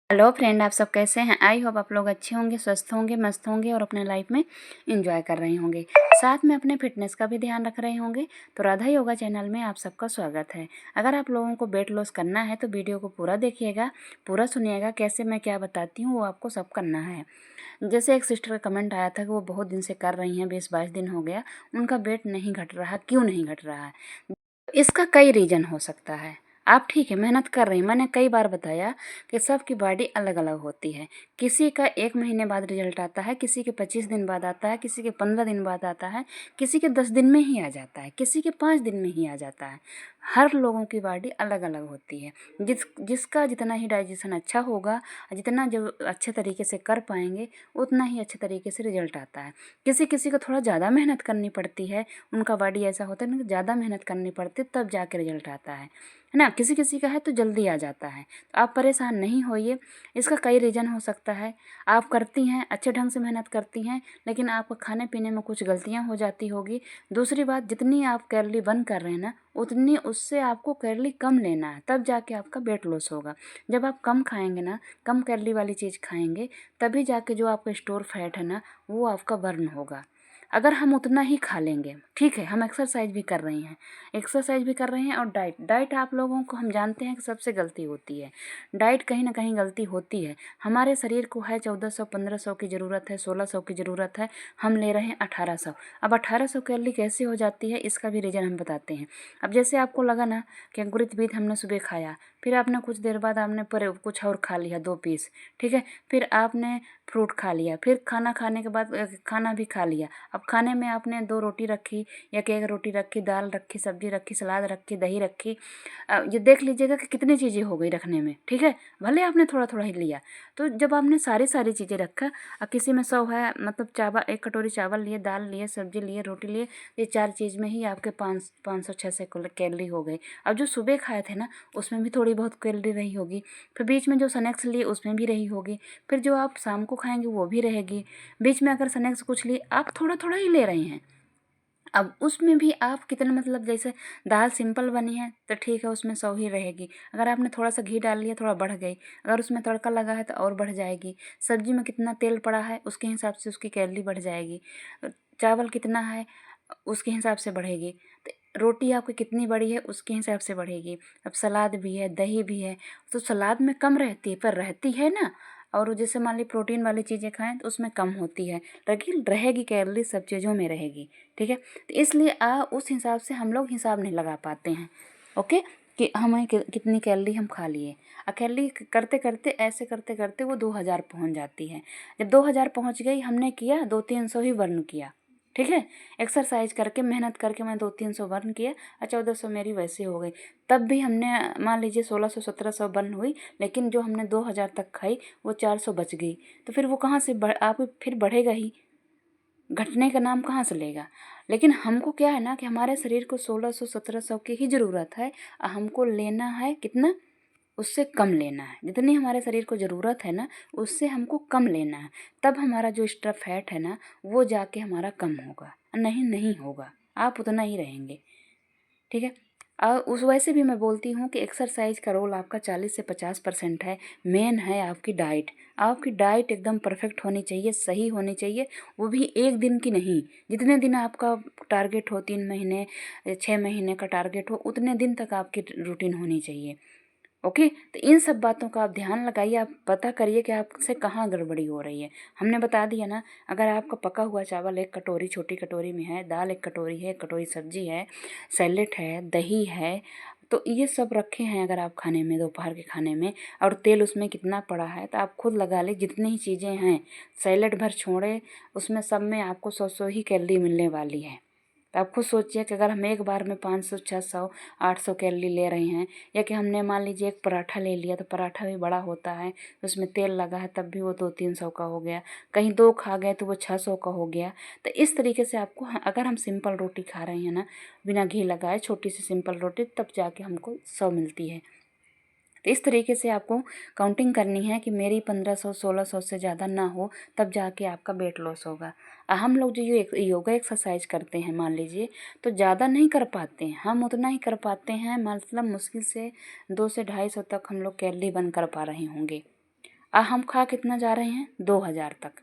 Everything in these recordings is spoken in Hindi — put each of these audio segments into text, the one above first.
हेलो फ्रेंड, आप सब कैसे हैं? आई होप आप लोग अच्छे होंगे, स्वस्थ होंगे, मस्त होंगे और अपने लाइफ में एंजॉय कर रहे होंगे। साथ में अपने फिटनेस का भी ध्यान रख रहे होंगे। तो राधा योगा चैनल में आप सबका स्वागत है। अगर आप लोगों को वेट लॉस करना है तो वीडियो को पूरा देखिएगा, पूरा सुनिएगा। कैसे मैं क्या बताती हूँ वो आपको सब करना है। जैसे एक सिस्टर का कमेंट आया था कि वो बहुत दिन से कर रही हैं, 20-22 दिन हो गया, उनका वेट नहीं घट रहा। क्यों नहीं घट रहा है? इसका कई रीज़न हो सकता है। आप ठीक है, मेहनत कर रही हैं। मैंने कई बार बताया कि सबकी बॉडी अलग अलग होती है। किसी का 1 महीने बाद रिजल्ट आता है, किसी के 25 दिन बाद आता है, किसी के 15 दिन बाद आता है, किसी के 10 दिन में ही आ जाता है, किसी के 5 दिन में ही आ जाता है। हर लोगों की बॉडी अलग अलग होती है। जिसका जितना ही डाइजेशन अच्छा होगा, जितना जो अच्छे तरीके से कर पाएंगे, उतना ही अच्छे तरीके से रिजल्ट आता है। किसी किसी को थोड़ा ज़्यादा मेहनत करनी पड़ती है। उनका बॉडी ऐसा होता है ना कि ज़्यादा मेहनत करनी पड़ती है, तब जाके रिजल्ट आता है ना। किसी किसी का है तो जल्दी आ जाता है। तो आप परेशान नहीं होइए। इसका कई रीज़न हो सकता है। आप करती हैं, अच्छे ढंग से मेहनत करती हैं, लेकिन आपको खाने पीने में कुछ गलतियां हो जाती होगी। दूसरी बात, जितनी आप कैलोरी बर्न कर रहे हैं ना, उतनी उससे आपको कैलोरी कम लेना है, तब जाके आपका वेट लॉस होगा। जब आप कम खाएंगे ना, कम कैलोरी वाली चीज़ खाएंगे, तभी जाके जो आपका स्टोर फैट है ना, वो आपका बर्न होगा। अगर हम उतना ही खा लेंगे, ठीक है, हम एक्सरसाइज भी कर रही हैं, एक्सरसाइज भी कर रहे हैं, और डाइट आप लोगों को हम जानते हैं कि सबसे गलती होती है। डाइट कहीं ना कहीं गलती होती है। हमारे शरीर को है 1400-1500 की ज़रूरत है, 1600 की ज़रूरत है, हम ले रहे हैं 1800। अब 1800 कैलोरी कैसे हो जाती है, इसका भी रीज़न हम बताते हैं। अब जैसे आपको लगा ना कि अंकुरित बीज हमने सुबह खाया, फिर आपने कुछ देर बाद आपने पर कुछ और खा लिया 2 पीस, ठीक है, फिर आपने फ्रूट खा लिया, फिर खाना खाने के बाद खाना भी खा लिया। अब खाने में आपने 2 रोटी रखी या कि 1 रोटी रखी, दाल रखी, सब्जी रखी, सलाद रखी, दही रखी। ये देख लीजिएगा कि कितनी चीज़ें हो गई रखने में, ठीक है। भले आपने थोड़ा थोड़ा ही लिया। तो जब आपने सारी सारी चीज़ें रखा, और किसी में 100 है, मतलब चावल, 1 कटोरी चावल लिए, दाल लिए, सब्जी लिए, रोटी लिए, ये 4 चीज़ में ही आपके 500-600 कैलोरी हो गई। अब जो सुबह खाए थे ना, उसमें भी थोड़ी बहुत कैलोरी रही होगी। फिर बीच में जो स्नैक्स लिए उसमें भी रही होगी। फिर जो आप शाम को खाएंगे वो भी रहेगी। बीच में अगर स्नैक्स कुछ लिए, आप थोड़ा थोड़ा ही ले रहे हैं। अब उसमें भी आप कितना, मतलब जैसे दाल सिंपल बनी है तो ठीक है, उसमें 100 ही रहेगी। अगर आपने थोड़ा सा घी डाल लिया, थोड़ा बढ़ गई। अगर उसमें तड़का लगा है तो और बढ़ जाएगी। सब्जी में कितना तेल पड़ा है, उसके हिसाब से उसकी कैलोरी बढ़ जाएगी। चावल कितना है, उसके हिसाब से बढ़ेगी। तो रोटी आपकी कितनी बड़ी है, उसके हिसाब से बढ़ेगी। अब सलाद भी है, दही भी है, तो सलाद में कम रहती है, पर रहती है ना। और जैसे मान ली प्रोटीन वाली चीज़ें खाएं तो उसमें कम होती है, लेकिन रहेगी कैलोरी, सब चीज़ों में रहेगी, ठीक है। तो इसलिए उस हिसाब से हम लोग हिसाब नहीं लगा पाते हैं, ओके, कि हमें कितनी कैलोरी हम खा लिए। कैलोरी करते करते, ऐसे करते करते वो 2000 पहुँच जाती है। जब 2000 पहुँच गई, हमने किया 200-300 ही बर्न किया, ठीक है। एक्सरसाइज करके, मेहनत करके मैं 200-300 बर्न किया, और 1400 मेरी वैसे हो गई। तब भी हमने, मान लीजिए 1600-1700 बर्न हुई, लेकिन जो हमने 2000 तक खाई वो 400 बच गई। तो फिर वो कहाँ से आप फिर बढ़ेगा ही, घटने का नाम कहाँ से लेगा। लेकिन हमको क्या है ना कि हमारे शरीर को 1600-1700 की ही ज़रूरत है, और हमको लेना है कितना, उससे कम लेना है। जितनी हमारे शरीर को ज़रूरत है ना, उससे हमको कम लेना है। तब हमारा जो एक्स्ट्रा फैट है ना, वो जाके हमारा कम होगा, नहीं नहीं होगा, आप उतना ही रहेंगे, ठीक है। और उस वैसे भी मैं बोलती हूँ कि एक्सरसाइज का रोल आपका 40 से 50% है। मेन है आपकी डाइट। आपकी डाइट एकदम परफेक्ट होनी चाहिए, सही होनी चाहिए, वो भी एक दिन की नहीं। जितने दिन आपका टारगेट हो, 3 महीने, 6 महीने का टारगेट हो, उतने दिन तक आपकी रूटीन होनी चाहिए, ओके। तो इन सब बातों का आप ध्यान लगाइए, आप पता करिए कि आपसे कहाँ गड़बड़ी हो रही है। हमने बता दिया ना। अगर आपका पका हुआ चावल 1 कटोरी, छोटी कटोरी में है, दाल 1 कटोरी है, 1 कटोरी सब्जी है, सैलेड है, दही है, तो ये सब रखे हैं अगर आप खाने में, दोपहर के खाने में, और तेल उसमें कितना पड़ा है, तो आप खुद लगा ले। जितनी ही चीज़ें हैं, सैलेड भर छोड़े, उसमें सब में आपको 100 ही कैलोरी मिलने वाली है। तो आप खुद सोचिए कि अगर हम एक बार में 500, 600, 800 कैलोरी ले रहे हैं, या कि हमने मान लीजिए एक पराठा ले लिया, तो पराठा भी बड़ा होता है, उसमें तेल लगा है, तब भी वो 200-300 का हो गया। कहीं 2 खा गए तो वो 600 का हो गया। तो इस तरीके से आपको, अगर हम सिंपल रोटी खा रहे हैं ना, बिना घी लगाए, छोटी सी सिंपल रोटी, तब जाके हमको 100 मिलती है। तो इस तरीके से आपको काउंटिंग करनी है कि मेरी 1500-1600 से ज़्यादा ना हो, तब जाके आपका वेट लॉस होगा। हम लोग जो ये योगा एक्सरसाइज करते हैं, मान लीजिए, तो ज़्यादा नहीं कर पाते हैं, हम उतना ही कर पाते हैं, मतलब मुश्किल से 200 से 250 तक हम लोग कैलोरी बर्न कर पा रहे होंगे। हम खा कितना जा रहे हैं, 2000 तक।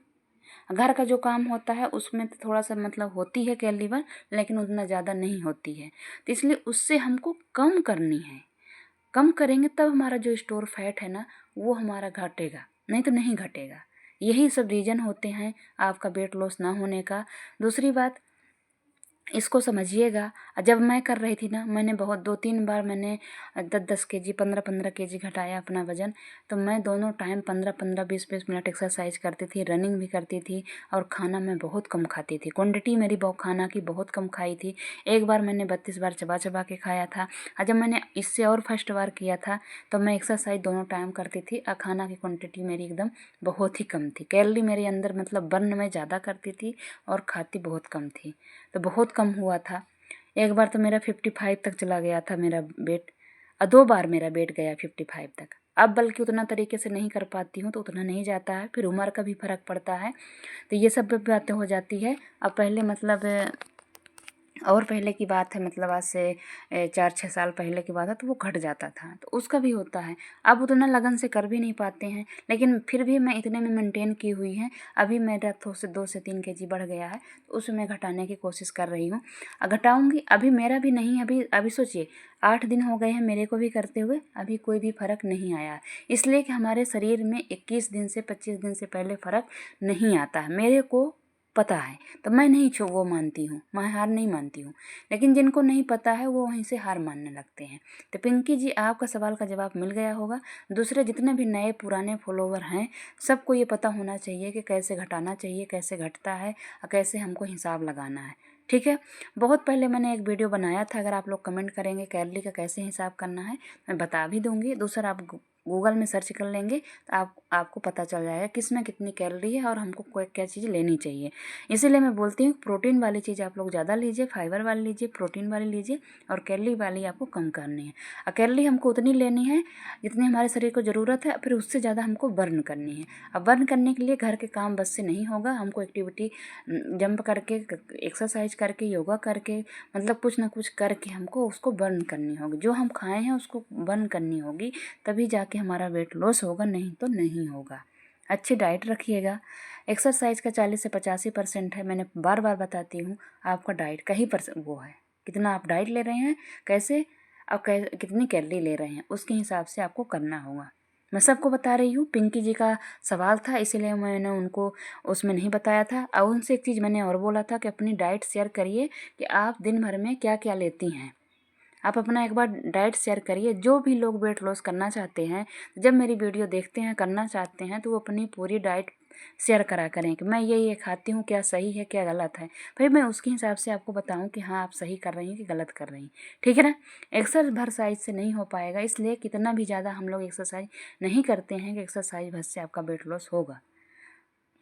घर का जो काम होता है उसमें तो थोड़ा सा मतलब होती है कैलोरी बर्न, लेकिन उतना ज़्यादा नहीं होती है। तो इसलिए उससे हमको कम करनी है। कम करेंगे तब हमारा जो स्टोर फैट है ना वो हमारा घटेगा, नहीं तो नहीं घटेगा। यही सब रीज़न होते हैं आपका वेट लॉस ना होने का। दूसरी बात, इसको समझिएगा। जब मैं कर रही थी ना, मैंने बहुत 2-3 बार मैंने 10-10 केजी 15-15 केजी घटाया अपना वज़न। तो मैं दोनों टाइम 15-15 20-20 मिनट एक्सरसाइज करती थी, रनिंग भी करती थी, और खाना मैं बहुत कम खाती थी। क्वांटिटी मेरी बहुत खाना की बहुत कम खाई थी। एक बार मैंने 32 बार चबा चबा के खाया था। और जब मैंने इससे और फर्स्ट बार किया था तो मैं एक्सरसाइज दोनों टाइम करती थी, और खाना की क्वान्टिटी मेरी एकदम बहुत ही कम थी। कैलोरी मेरे अंदर मतलब बर्न में ज़्यादा करती थी और खाती बहुत कम थी। तो बहुत कम हुआ था। एक बार तो मेरा 55 तक चला गया था मेरा वेट, और 2 बार मेरा वेट गया 55 तक। अब बल्कि उतना तरीके से नहीं कर पाती हूँ तो उतना नहीं जाता है, फिर उम्र का भी फ़र्क पड़ता है। तो ये सब बातें हो जाती है। अब पहले मतलब और पहले की बात है, मतलब आज से 4-6 साल पहले की बात है, तो वो घट जाता था, तो उसका भी होता है। अब उतना लगन से कर भी नहीं पाते हैं, लेकिन फिर भी मैं इतने में मेंटेन की हुई है। अभी मेरा तो 2 से 3 केजी बढ़ गया है, तो उसमें मैं घटाने की कोशिश कर रही हूँ। घटाऊँगी। अभी मेरा भी नहीं, अभी सोचिए 8 दिन हो गए हैं मेरे को भी करते हुए, अभी कोई भी फ़र्क नहीं आया। इसलिए कि हमारे शरीर में 21 दिन से 25 दिन से पहले फ़र्क नहीं आता है, मेरे को पता है। तो मैं नहीं वो मानती हूँ, मैं हार नहीं मानती हूँ। लेकिन जिनको नहीं पता है वो वहीं से हार मानने लगते हैं। तो पिंकी जी, आपका सवाल का जवाब मिल गया होगा। दूसरे जितने भी नए पुराने फॉलोवर हैं सबको ये पता होना चाहिए कि कैसे घटाना चाहिए, कैसे घटता है, और कैसे हमको हिसाब लगाना है। ठीक है। बहुत पहले मैंने एक वीडियो बनाया था, अगर आप लोग कमेंट करेंगे कैलोरी का कैसे हिसाब करना है मैं बता भी दूंगी। दूसरा, आप गूगल में सर्च कर लेंगे तो आपको पता चल जाएगा किस में कितनी कैलोरी है और हमको कोई क्या चीज़ लेनी चाहिए। इसीलिए मैं बोलती हूँ प्रोटीन वाली चीज़ आप लोग ज़्यादा लीजिए, फाइबर वाली लीजिए, प्रोटीन वाली लीजिए, और कैलोरी वाली आपको कम करनी है। और कैलोरी हमको उतनी लेनी है जितनी हमारे शरीर को ज़रूरत है, फिर उससे ज़्यादा हमको बर्न करनी है। अब बर्न करने के लिए घर के काम बस से नहीं होगा, हमको एक्टिविटी जंप करके, एक्सरसाइज करके, योगा करके, मतलब कुछ ना कुछ करके हमको उसको बर्न करनी होगी। जो हम खाए हैं उसको बर्न करनी होगी, तभी जाके हमारा वेट लॉस होगा, नहीं तो नहीं होगा। अच्छी डाइट रखिएगा। एक्सरसाइज का 40 से 85% है, मैंने बार बार बताती हूँ। आपका डाइट का ही वो है, कितना आप डाइट ले रहे हैं, कैसे आप कितनी कैलोरी ले रहे हैं, उसके हिसाब से आपको करना होगा। मैं सबको बता रही हूँ। पिंकी जी का सवाल था इसीलिए मैंने उनको उसमें नहीं बताया था। और उनसे एक चीज़ मैंने और बोला था कि अपनी डाइट शेयर करिए कि आप दिन भर में क्या क्या लेती हैं। आप अपना एक बार डाइट शेयर करिए। जो भी लोग वेट लॉस करना चाहते हैं, जब मेरी वीडियो देखते हैं, करना चाहते हैं, तो वो अपनी पूरी डाइट शेयर करा करें कि मैं ये खाती हूँ, क्या सही है क्या गलत है। फिर मैं उसके हिसाब से आपको बताऊँ कि हाँ आप सही कर रही हैं कि गलत कर रही हैं। ठीक है ना। एक्सरसाइज से नहीं हो पाएगा, इसलिए कितना भी ज़्यादा हम लोग एक्सरसाइज नहीं करते हैं कि एक्सरसाइज भर से आपका वेट लॉस होगा।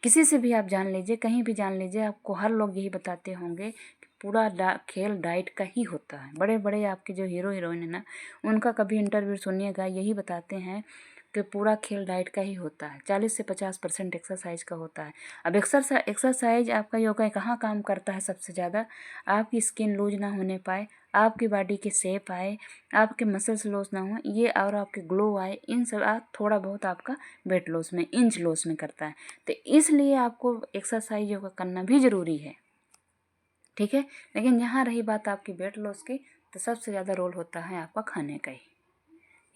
किसी से भी आप जान लीजिए, कहीं भी जान लीजिए, आपको हर लोग यही बताते होंगे कि पूरा खेल डाइट का ही होता है। बड़े बड़े आपके जो हीरो हीरोइन है ना, उनका कभी इंटरव्यू सुनिएगा, यही बताते हैं कि पूरा खेल डाइट का ही होता है। 40 से 50% एक्सरसाइज का होता है। अब एक्सरसाइज आपका योगा कहाँ काम करता है सबसे ज़्यादा, आपकी स्किन लूज ना होने पाए, आपकी बॉडी की शेप आए, आपके मसल्स लॉस ना हो, ये और आपके ग्लो आए, इन सब आप थोड़ा बहुत आपका वेट लॉस में, इंच लॉस में करता है। तो इसलिए आपको एक्सरसाइज योगा करना भी ज़रूरी है। ठीक है। लेकिन यहाँ रही बात आपकी वेट लॉस की, तो सबसे ज़्यादा रोल होता है आपका खाने का ही।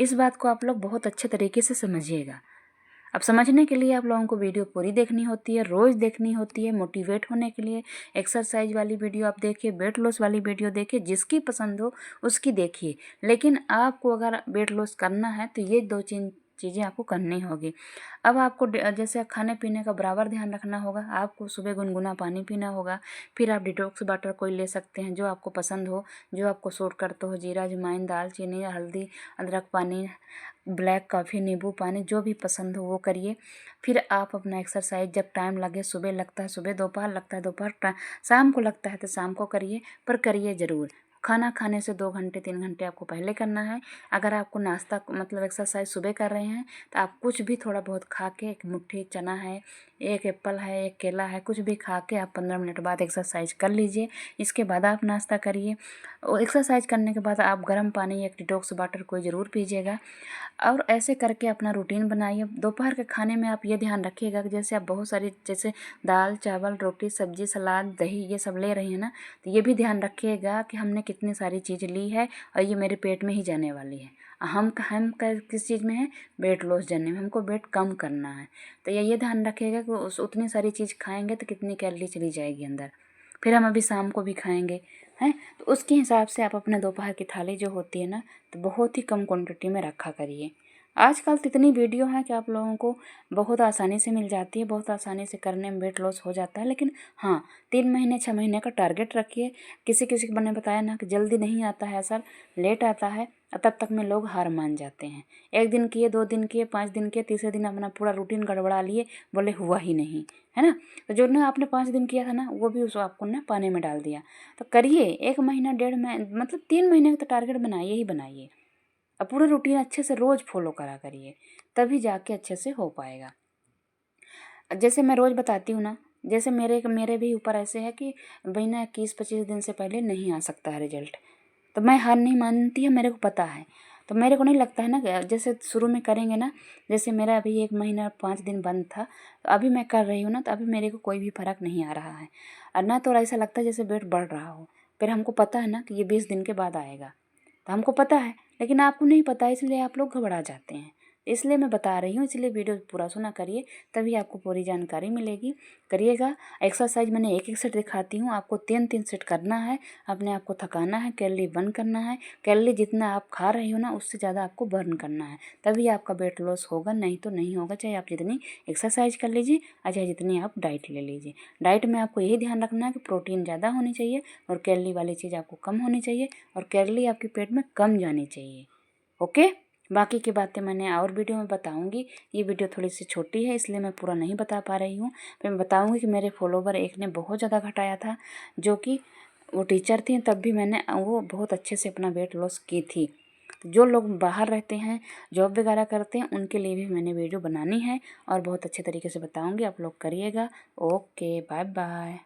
इस बात को आप लोग बहुत अच्छे तरीके से समझिएगा। अब समझने के लिए आप लोगों को वीडियो पूरी देखनी होती है, रोज़ देखनी होती है, मोटिवेट होने के लिए। एक्सरसाइज वाली वीडियो आप देखिए, वेट लॉस वाली वीडियो देखिए, जिसकी पसंद हो उसकी देखिए। लेकिन आपको अगर वेट लॉस करना है तो ये 2-3 चीज़ें आपको करनी होगी। अब आपको जैसे खाने पीने का बराबर ध्यान रखना होगा। आपको सुबह गुनगुना पानी पीना होगा। फिर आप डिटॉक्स वाटर कोई ले सकते हैं जो आपको पसंद हो, जो आपको सूट करता हो। जीरा, अजवाइन, दालचीनी, हल्दी, अदरक पानी, ब्लैक कॉफ़ी, नींबू पानी, जो भी पसंद हो वो करिए। फिर आप अपना एक्सरसाइज जब टाइम लगे, सुबह लगता है सुबह, दोपहर लगता है दोपहर, शाम को लगता है तो शाम को करिए, पर करिए ज़रूर। खाना खाने से 2 घंटे 3 घंटे आपको पहले करना है। अगर आपको नाश्ता मतलब एक्सरसाइज सुबह कर रहे हैं तो आप कुछ भी थोड़ा बहुत खा के, एक मुट्ठी चना है, एक एप्पल है, एक केला है, कुछ भी खा के आप 15 मिनट बाद एक्सरसाइज कर लीजिए। इसके बाद आप नाश्ता करिए और एक्सरसाइज करने के बाद आप गर्म पानी, एक डिटॉक्स वाटर कोई ज़रूर पीजिएगा। और ऐसे करके अपना रूटीन बनाइए। दोपहर के खाने में आप ये ध्यान रखिएगा कि जैसे आप बहुत सारी, जैसे दाल चावल रोटी सब्जी सलाद दही ये सब ले रही हैं ना, तो ये भी ध्यान रखिएगा कि हमने कितनी सारी चीज़ ली है और ये मेरे पेट में ही जाने वाली है। हम किस चीज़ में है, वेट लॉस जर्नी में, हमको वेट कम करना है। तो ये ध्यान रखिएगा कि उतनी सारी चीज़ खाएंगे तो कितनी कैलोरी चली जाएगी अंदर। फिर हम अभी शाम को भी खाएंगे हैं, तो उसके हिसाब से आप अपने दोपहर की थाली जो होती है ना, तो बहुत ही कम क्वांटिटी में रखा करिए। आजकल तो इतनी वीडियो है कि आप लोगों को बहुत आसानी से मिल जाती है, बहुत आसानी से करने में वेट लॉस हो जाता है। लेकिन हाँ, 3 महीने 6 महीने का टारगेट रखिए। किसी किसी को मैंने बताया ना कि जल्दी नहीं आता है असर, लेट आता है, और तब तक में लोग हार मान जाते हैं। 1 दिन किए, 2 दिन किए, 5 दिन किए, तीसरे दिन अपना पूरा रूटीन गड़बड़ा लिए, बोले हुआ ही नहीं, है ना। तो जो ना आपने 5 दिन किया था ना, वो भी उसको आपको ना पानी में डाल दिया। तो करिए 1 महीना 1.5 महीना मतलब 3 महीने का तो टारगेट बनाइए ही बनाइए। अब पूरा रूटीन अच्छे से रोज़ फॉलो करा करिए, तभी जाके अच्छे से हो पाएगा। जैसे मैं रोज़ बताती हूँ ना, जैसे मेरे भी ऊपर ऐसे है कि भाई ना 21-25 दिन से पहले नहीं आ सकता है रिजल्ट, तो मैं हार नहीं मानती है, मेरे को पता है। तो मेरे को नहीं लगता है ना कि जैसे शुरू में करेंगे ना, जैसे मेरा अभी 1 महीना 5 दिन बंद था, तो अभी मैं कर रही हूँ ना, तो अभी मेरे को कोई भी फ़र्क नहीं आ रहा है। और ना तो ऐसा लगता है जैसे वेट बढ़ रहा हो। फिर हमको पता है ना कि ये 20 दिन के बाद आएगा, तो हमको पता है, लेकिन आपको नहीं पता, इसलिए आप लोग घबरा जाते हैं। इसलिए मैं बता रही हूँ, इसलिए वीडियो पूरा सुना करिए, तभी आपको पूरी जानकारी मिलेगी। करिएगा। एक्सरसाइज मैंने एक एक सेट दिखाती हूँ, आपको 3-3 सेट करना है। अपने आप को थकाना है, कैलोरी बर्न करना है। कैलोरी जितना आप खा रहे हो ना, उससे ज़्यादा आपको बर्न करना है, तभी आपका वेट लॉस होगा, नहीं तो नहीं होगा। चाहे आप जितनी एक्सरसाइज कर लीजिए और चाहे जितनी आप डाइट ले लीजिए। डाइट में आपको यही ध्यान रखना है कि प्रोटीन ज़्यादा होनी चाहिए और कैलोरी वाली चीज़ आपको कम होनी चाहिए, और कैलोरी आपके पेट में कम जानी चाहिए। ओके। बाकी की बातें मैंने और वीडियो में बताऊंगी। ये वीडियो थोड़ी सी छोटी है, इसलिए मैं पूरा नहीं बता पा रही हूँ। फिर मैं बताऊंगी कि मेरे फॉलोवर एक ने बहुत ज़्यादा घटाया था, जो कि वो टीचर थी, तब भी मैंने वो बहुत अच्छे से अपना वेट लॉस की थी। तो जो लोग बाहर रहते हैं, जॉब वगैरह करते हैं, उनके लिए भी मैंने वीडियो बनानी है और बहुत अच्छे तरीके से बताऊँगी। आप लोग करिएगा। Okay, bye bye.